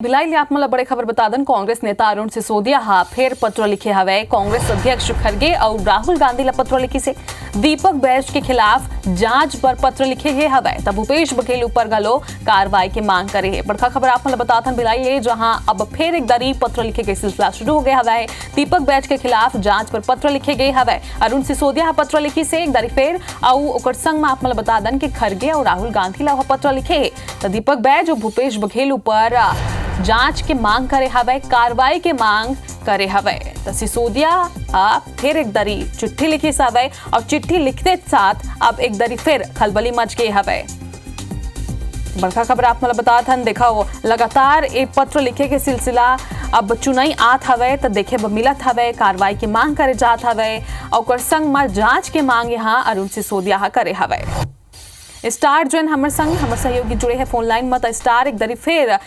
भिलाई आप मला बड़े खबर बता दें कांग्रेस नेता अरुण सिसोदिया हा फिर पत्र लिखे हवे कांग्रेस अध्यक्ष खड़गे और राहुल गांधी ला पत्र लिखी से दीपक बैज के खिलाफ जांच पर पत्र लिखे गए हवे तब भूपेश बघेल ऊपर गलो कार्रवाई की मांग करे है। बड़का खबर आप मला बता दें भिलाई है जहां अब फिर एक दरी पत्र लिखे के सिलसिला शुरू हो गया हवे। दीपक बैज के खिलाफ जांच पर पत्र लिखे गए हवे। अरुण सिसोदिया पत्र लिखी से एक दरी फिर और संग में आप मला बता दें कि खड़गे और राहुल गांधी ला पत्र लिखे तो दीपक बैज और भूपेश बघेल ऊपर जांच के मांग करे हवे कार्रवाई के मांग करे हवे। तो सिसोदिया आप फिर एक दरी चिट्ठी लिखी हवे और चिट्ठी लिखते साथ अब एक दरी फिर खलबली मच गई हवे। बड़का खबर आप मला बता थन देखो लगातार एक पत्र लिखे के सिलसिला अब चुनाई आत हवे तो देखे मिलत हवे कार्रवाई की मांग करे जात हवे और संग में जांच के मांग यहाँ अरुण सिसोदिया करे हवे। स्टार जो हमर संग हमर सहयोगी जुड़े हैं फोन लाइन मत स्टार एक दरी फिर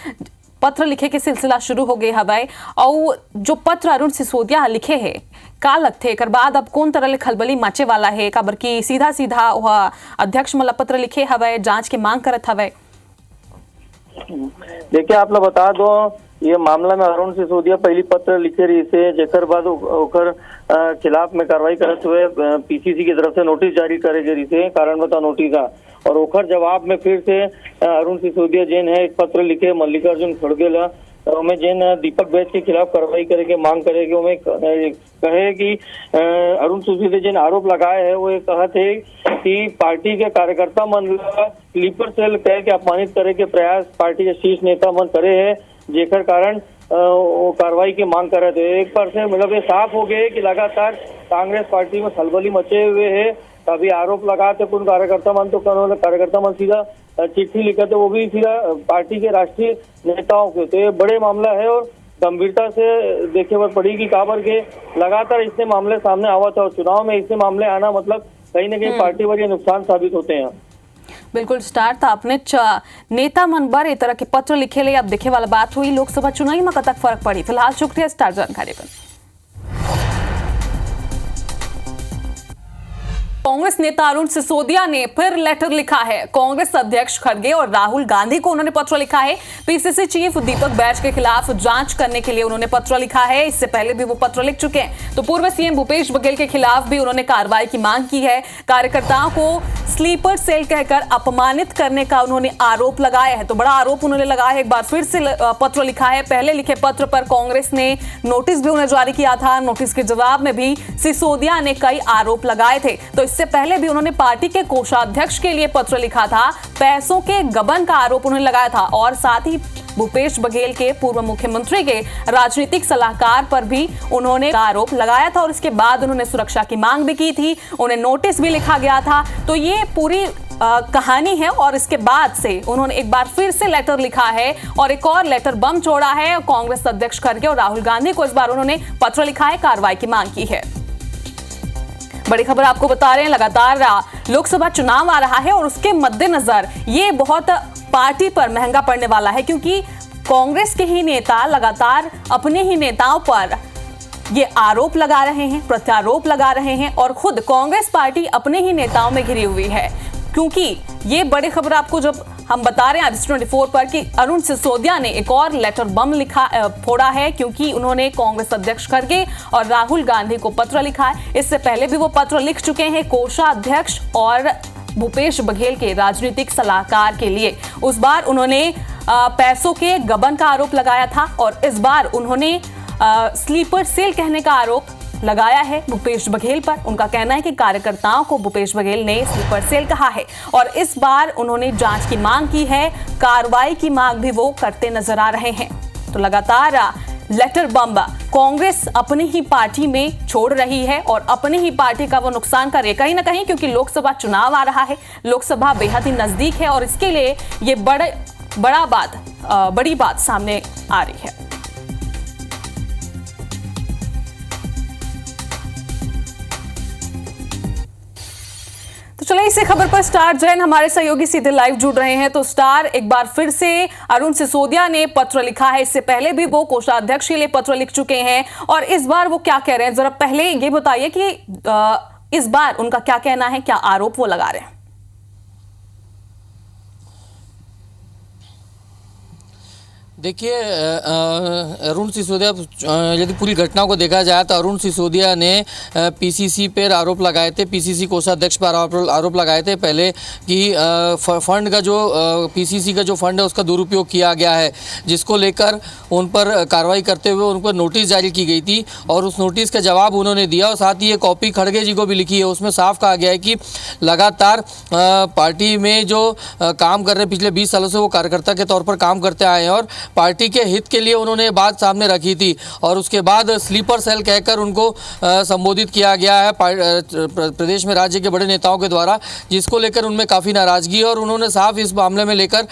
पत्र लिखे के सिलसिला शुरू हो गए हवाई और जो पत्र अरुण सिसोदिया लिखे है का लगते एक बाद अब कौन तरह खलबली मचे वाला है काबर की सीधा सीधा वह अध्यक्ष मला पत्र लिखे हवाई जांच के मांग करत हवाई। देखिए आप लोग बता दो ये मामला में अरुण सिसोदिया पहली पत्र लिखे रही से जेकर बाद ओकर खिलाफ में कार्रवाई करते हुए पीसीसी की तरफ से नोटिस जारी करे गई से कारण बता नोटिस और ओकर जवाब में फिर से अरुण सिसोदिया जैन है एक पत्र लिखे मल्लिकार्जुन खड़गे ला में जैन दीपक बैज के खिलाफ कार्रवाई करे के मांग करेगी उमें कहे कि अरुण सिसोदिया जैन आरोप लगाए है वो ये कहा थे कि पार्टी के कार्यकर्ता मन स्लीपर सेल कह के अपमानित करे के प्रयास पार्टी के शीर्ष नेता मन करे है जेकर कारण वो कार्रवाई की मांग कर रहे थे। एक बार से मतलब ये साफ हो गए कि लगातार कांग्रेस पार्टी में खलबली मचे हुए है। कभी आरोप लगाते कुछ कार्यकर्ता मन तो कार्यकर्ता मन सीधा चिट्ठी लिखा थे वो भी सीधा पार्टी के राष्ट्रीय नेताओं के। तो ये बड़े मामला है और गंभीरता से देखे पर पड़ेगी काबर के लगातार इससे मामले सामने आवा था और चुनाव में इससे मामले आना मतलब कहीं ना कहीं पार्टी पर ये नुकसान साबित होते हैं। बिल्कुल स्टार था अपने नेता मन बर ए तरह के पत्र लिखे ले अब देखे वाला बात हुई लोकसभा चुनाव में कतक फर्क पड़ी। फिलहाल शुक्रिया स्टार जानकारी पर। कांग्रेस नेता अरुण सिसोदिया ने फिर लेटर लिखा है कांग्रेस अध्यक्ष खड़गे और राहुल गांधी को उन्होंने पत्र लिखा है। पीसीसी चीफ दीपक बैज के खिलाफ जांच करने के लिए उन्होंने पत्र लिखा है। इससे पहले भी वो पत्र लिख चुके हैं। तो पूर्व सीएम भूपेश बघेल के खिलाफ भी उन्होंने कार्रवाई की मांग की है। कार्यकर्ताओं को स्लीपर सेल कहकर अपमानित करने का उन्होंने आरोप लगाया है। तो बड़ा आरोप उन्होंने लगाया है। एक बार फिर से पत्र लिखा है। पहले लिखे पत्र पर कांग्रेस ने नोटिस भी उन्हें जारी किया था। नोटिस के जवाब में भी सिसोदिया ने कई आरोप लगाए थे। तो इससे पहले भी उन्होंने पार्टी के कोषाध्यक्ष के लिए पत्र लिखा था। पैसों के गबन का आरोप उन्होंने लगाया था और साथ ही भूपेश बघेल के पूर्व मुख्यमंत्री के राजनीतिक सलाहकार पर भी उन्होंने आरोप लगाया था और इसके बाद उन्होंने सुरक्षा की मांग भी की थी। उन्हें नोटिस भी लिखा गया था। तो ये पूरी कहानी है और इसके बाद से उन्होंने एक बार फिर से लेटर लिखा है और एक और लेटर बम छोड़ा है। कांग्रेस अध्यक्ष खड़गे और राहुल गांधी को इस बार उन्होंने पत्र लिखा है, कार्रवाई की मांग की है। बड़ी खबर आपको बता रहे हैं लगातार लोकसभा चुनाव आ रहा है और उसके मद्देनजर ये बहुत पार्टी पर महंगा पड़ने वाला है क्योंकि कांग्रेस के ही नेता लगातार अपने ही नेताओं पर ये आरोप लगा रहे हैं, प्रत्यारोप लगा रहे हैं और खुद कांग्रेस पार्टी अपने ही नेताओं में घिरी हुई है। क्योंकि ये बड़ी खबर आपको जब हम बता रहे हैं आज 24 पर कि अरुण सिसोदिया ने एक और लेटर बम फोड़ा है क्योंकि उन्होंने कांग्रेस अध्यक्ष खड़गे और राहुल गांधी को पत्र लिखा है। इससे पहले भी वो पत्र लिख चुके हैं कोषाध्यक्ष और भूपेश बघेल के राजनीतिक सलाहकार के लिए। उस बार उन्होंने पैसों के गबन का आरोप लगाया था और इस बार उन्होंने स्लीपर सेल कहने का आरोप लगाया है भूपेश बघेल पर। उनका कहना है कि कार्यकर्ताओं को भूपेश बघेल ने स्लीपर सेल कहा है और इस बार उन्होंने जांच की मांग की है, कार्रवाई की मांग भी वो करते नजर आ रहे हैं। तो लगातार लेटर बम कांग्रेस अपनी ही पार्टी में छोड़ रही है और अपनी ही पार्टी का वो नुकसान करे कहीं ना कहीं क्योंकि लोकसभा चुनाव आ रहा है। लोकसभा बेहद ही नजदीक है और इसके लिए ये बड़ी बात सामने आ रही है। तो चलिए इसी खबर पर स्टार जैन हमारे सहयोगी सीधे लाइव जुड़ रहे हैं। तो स्टार एक बार फिर से अरुण सिसोदिया ने पत्र लिखा है। इससे पहले भी वो कोषाध्यक्ष के लिए पत्र लिख चुके हैं और इस बार वो क्या कह रहे हैं जरा पहले ये बताइए कि इस बार उनका क्या कहना है, क्या आरोप वो लगा रहे हैं। देखिए अरुण सिसोदिया, यदि पूरी घटना को देखा जाए तो अरुण सिसोदिया ने पीसीसी पर आरोप लगाए थे, पीसीसी कोषाध्यक्ष पर आरोप लगाए थे पहले कि फंड का जो पीसीसी का जो फंड है उसका दुरुपयोग किया गया है, जिसको लेकर उन पर कार्रवाई करते हुए उन पर नोटिस जारी की गई थी और उस नोटिस का जवाब उन्होंने दिया। और साथ ही ये कॉपी खड़गे जी को भी लिखी है, उसमें साफ कहा गया है कि लगातार पार्टी में जो काम कर रहे पिछले 20 सालों से वो कार्यकर्ता के तौर पर काम करते आए हैं और पार्टी के हित के लिए उन्होंने बात सामने रखी थी। और उसके बाद स्लीपर सेल कहकर उनको संबोधित किया गया है प्रदेश में राज्य के बड़े नेताओं के द्वारा, जिसको लेकर उनमें काफ़ी नाराज़गी है। और उन्होंने साफ इस मामले में लेकर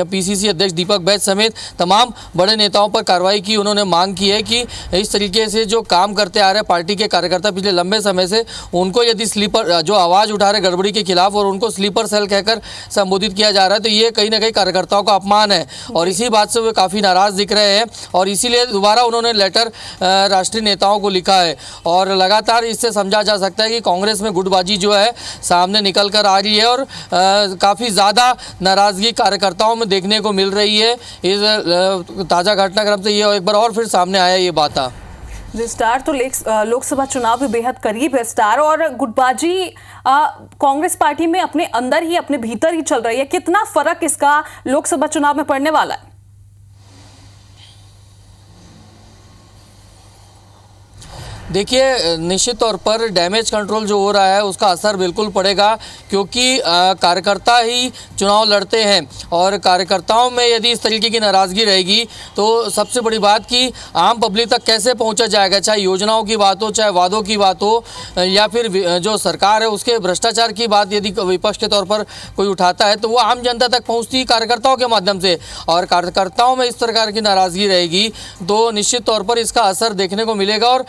पीसीसी अध्यक्ष दीपक बैज समेत तमाम बड़े नेताओं पर कार्रवाई की। उन्होंने मांग की है कि इस तरीके से जो काम करते आ रहे पार्टी के कार्यकर्ता पिछले लंबे समय से, उनको यदि स्लीपर जो आवाज़ उठा रहे गड़बड़ी के खिलाफ और उनको स्लीपर सेल कहकर संबोधित किया जा रहा है, तो ये कहीं ना कहीं कार्यकर्ताओं का अपमान है और इसी बात से वे काफ़ी नाराज़ दिख रहे हैं। और इसीलिए दोबारा उन्होंने लेटर राष्ट्रीय नेताओं को लिखा है और लगातार इससे समझा जा सकता है कि कांग्रेस में गुटबाजी जो है सामने निकल कर आ रही है और काफ़ी ज़्यादा नाराज़गी कार्यकर्ताओं में देखने को मिल रही है। इस ताज़ा घटनाक्रम से ये एक बार और फिर सामने आया ये बात। स्टार तो लोकसभा चुनाव भी बेहद करीब है स्टार, और गुटबाजी कांग्रेस पार्टी में अपने अंदर ही अपने भीतर ही चल रही है। कितना फर्क इसका लोकसभा चुनाव में पड़ने वाला है? देखिए निश्चित तौर पर डैमेज कंट्रोल जो हो रहा है उसका असर बिल्कुल पड़ेगा, क्योंकि कार्यकर्ता ही चुनाव लड़ते हैं और कार्यकर्ताओं में यदि इस तरीके की नाराज़गी रहेगी तो सबसे बड़ी बात कि आम पब्लिक तक कैसे पहुंचा जाएगा, चाहे योजनाओं की बात हो, चाहे वादों की बात हो, या फिर जो सरकार है उसके भ्रष्टाचार की बात यदि विपक्ष के तौर पर कोई उठाता है तो वो आम जनता तक पहुँचती है कार्यकर्ताओं के माध्यम से। और कार्यकर्ताओं में इस प्रकार की नाराज़गी रहेगी तो निश्चित तौर पर इसका असर देखने को मिलेगा। और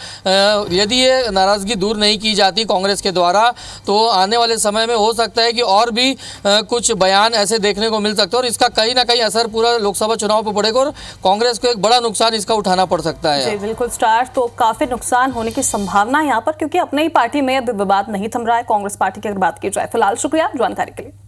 यदि ये नाराज़गी दूर नहीं की जाती कांग्रेस के द्वारा तो आने वाले समय में हो सकता है कि और भी कुछ बयान ऐसे देखने को मिल सकते हैं और इसका कहीं ना कहीं असर पूरा लोकसभा चुनाव पर पड़ेगा और कांग्रेस को एक बड़ा नुकसान इसका उठाना पड़ सकता है। जी बिल्कुल स्टार, तो काफी नुकसान होने की संभावना है यहाँ पर, क्योंकि अपने ही पार्टी में अब विवाद नहीं थम रहा है कांग्रेस पार्टी की अगर बात की जाए। फिलहाल शुक्रिया जानकारी के लिए।